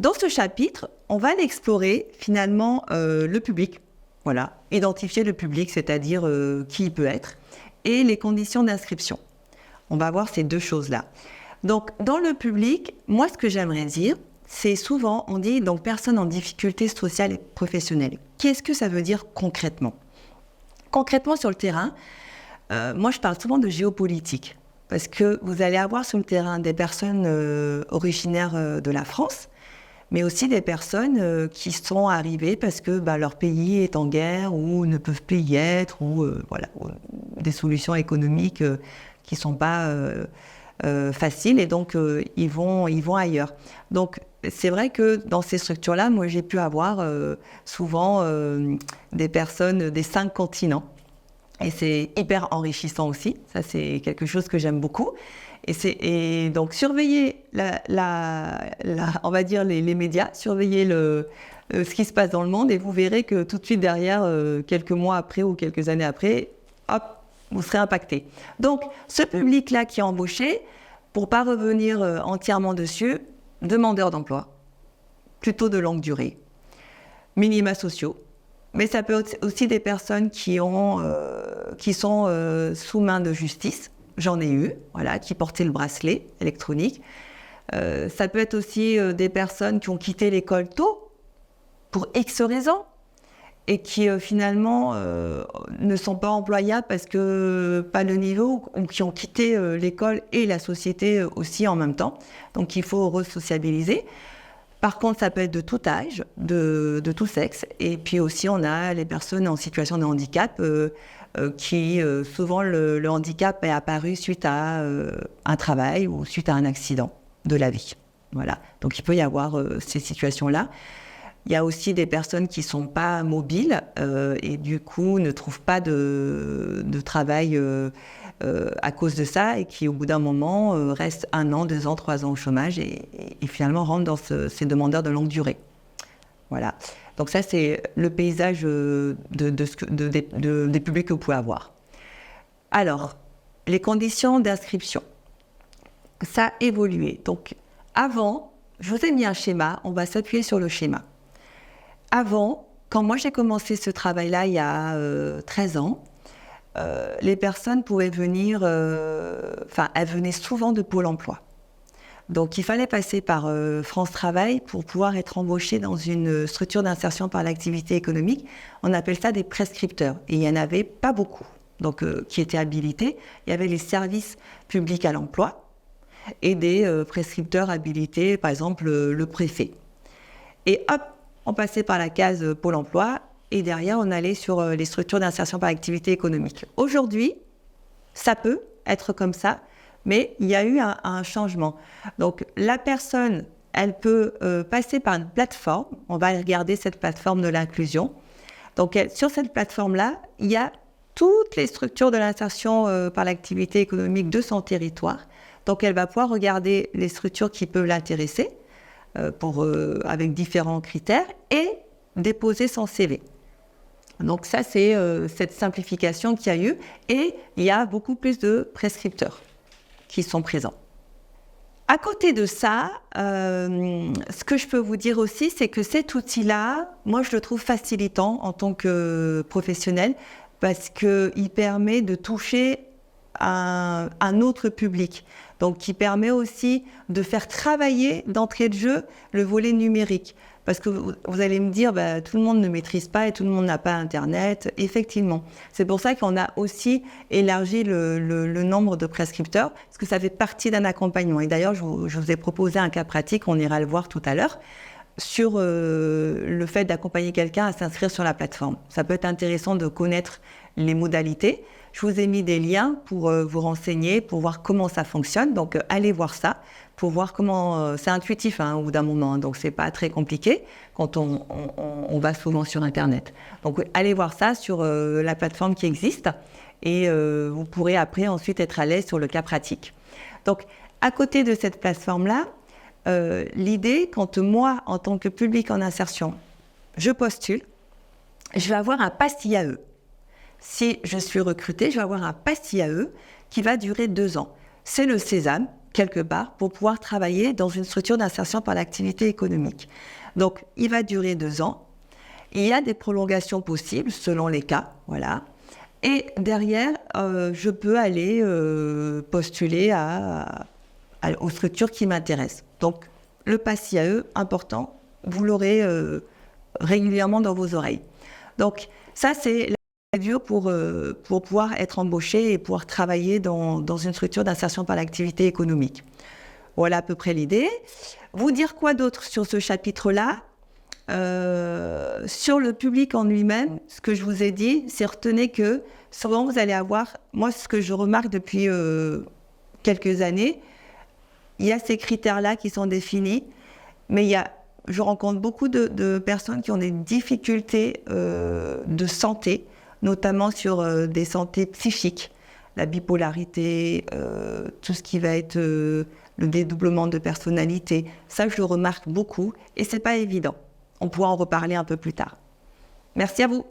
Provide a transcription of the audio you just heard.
Dans ce chapitre, on va explorer finalement le public. Voilà, identifier le public, c'est-à-dire qui il peut être, et les conditions d'inscription. On va voir ces deux choses-là. Donc, dans le public, moi, ce que j'aimerais dire, c'est souvent, on dit donc personne en difficulté sociale et professionnelle. Qu'est-ce que ça veut dire concrètement ? Concrètement, sur le terrain, moi, je parle souvent de géopolitique, parce que vous allez avoir sur le terrain des personnes originaires de la France, mais aussi des personnes qui sont arrivées parce que leur pays est en guerre ou ne peuvent plus y être, ou des solutions économiques qui ne sont pas faciles, et donc ils vont ailleurs. Donc c'est vrai que dans ces structures-là, moi j'ai pu avoir souvent des personnes des 5 continents, et c'est hyper enrichissant aussi. Ça, c'est quelque chose que j'aime beaucoup. Et donc, surveiller on va dire les médias, surveiller ce qui se passe dans le monde, et vous verrez que tout de suite derrière, quelques mois après ou quelques années après, hop, vous serez impacté. Donc, ce public-là qui est embauché, pour ne pas revenir entièrement dessus, demandeurs d'emploi, plutôt de longue durée, minima sociaux. Mais ça peut être aussi des personnes qui sont sous main de justice. J'en ai eu, qui portaient le bracelet électronique. Ça peut être aussi des personnes qui ont quitté l'école tôt, pour X raisons, et qui finalement ne sont pas employables parce que pas le niveau, ou qui ont quitté l'école et la société aussi en même temps. Donc il faut resociabiliser. Par contre, ça peut être de tout âge, de tout sexe. Et puis aussi, on a les personnes en situation de handicap qui, souvent, le handicap est apparu suite à un travail ou suite à un accident de la vie. Voilà. Donc, il peut y avoir ces situations-là. Il y a aussi des personnes qui ne sont pas mobiles et du coup ne trouvent pas de travail à cause de ça, et qui au bout d'un moment restent 1 an, 2 ans, 3 ans au chômage et finalement rentrent dans ces demandeurs de longue durée. Voilà. Donc ça, c'est le paysage des publics que vous pouvez avoir. Alors, les conditions d'inscription. Ça a évolué. Donc avant, je vous ai mis un schéma, on va s'appuyer sur le schéma. Avant, quand moi j'ai commencé ce travail-là il y a 13 ans, les personnes pouvaient venir, elles venaient souvent de Pôle emploi. Donc il fallait passer par France Travail pour pouvoir être embauché dans une structure d'insertion par l'activité économique. On appelle ça des prescripteurs, et il n'y en avait pas beaucoup donc, qui étaient habilités. Il y avait les services publics à l'emploi et des prescripteurs habilités, par exemple le préfet. Et hop, on passait par la case Pôle emploi, et derrière, on allait sur les structures d'insertion par activité économique. Aujourd'hui, ça peut être comme ça, mais il y a eu un changement. Donc, la personne, elle peut passer par une plateforme. On va regarder cette plateforme de l'inclusion. Donc, sur cette plateforme-là, il y a toutes les structures de l'insertion par l'activité économique de son territoire. Donc, elle va pouvoir regarder les structures qui peuvent l'intéresser avec différents critères, et déposer son CV. Donc ça, c'est cette simplification qu'il y a eu, et il y a beaucoup plus de prescripteurs qui sont présents. À côté de ça, ce que je peux vous dire aussi, c'est que cet outil-là, moi, je le trouve facilitant en tant que professionnel, parce qu'il permet de toucher un autre public. Donc, qui permet aussi de faire travailler d'entrée de jeu le volet numérique. Parce que vous allez me dire, tout le monde ne maîtrise pas et tout le monde n'a pas Internet. Effectivement. C'est pour ça qu'on a aussi élargi le nombre de prescripteurs, parce que ça fait partie d'un accompagnement. Et d'ailleurs, je vous ai proposé un cas pratique, on ira le voir tout à l'heure, sur le fait d'accompagner quelqu'un à s'inscrire sur la plateforme. Ça peut être intéressant de connaître les modalités. Je vous ai mis des liens pour vous renseigner, pour voir comment ça fonctionne. Donc, allez voir ça, pour voir comment... c'est intuitif au bout d'un moment, donc c'est pas très compliqué quand on va souvent sur Internet. Donc, allez voir ça sur la plateforme qui existe, et vous pourrez après ensuite être à l'aise sur le cas pratique. Donc, à côté de cette plateforme-là, l'idée, quand moi, en tant que public en insertion, je postule, je vais avoir un pass IAE. Si je suis recrutée, je vais avoir un pass IAE qui va durer 2 ans. C'est le sésame quelque part pour pouvoir travailler dans une structure d'insertion par l'activité économique. Donc, il va durer 2 ans. Il y a des prolongations possibles selon les cas, voilà. Et derrière, je peux aller postuler aux structures qui m'intéressent. Donc, le pass IAE, important, vous l'aurez régulièrement dans vos oreilles. Donc, ça, c'est la procédure pour pouvoir être embauché et pouvoir travailler dans une structure d'insertion par l'activité économique. Voilà à peu près l'idée. Vous dire quoi d'autre sur ce chapitre-là ? Sur le public en lui-même, ce que je vous ai dit, c'est retenez que souvent vous allez avoir, moi ce que je remarque depuis quelques années, il y a ces critères-là qui sont définis, mais je rencontre beaucoup de personnes qui ont des difficultés de santé, notamment sur des santé psychiques, la bipolarité, tout ce qui va être le dédoublement de personnalité. Ça, je le remarque beaucoup et c'est pas évident. On pourra en reparler un peu plus tard. Merci à vous.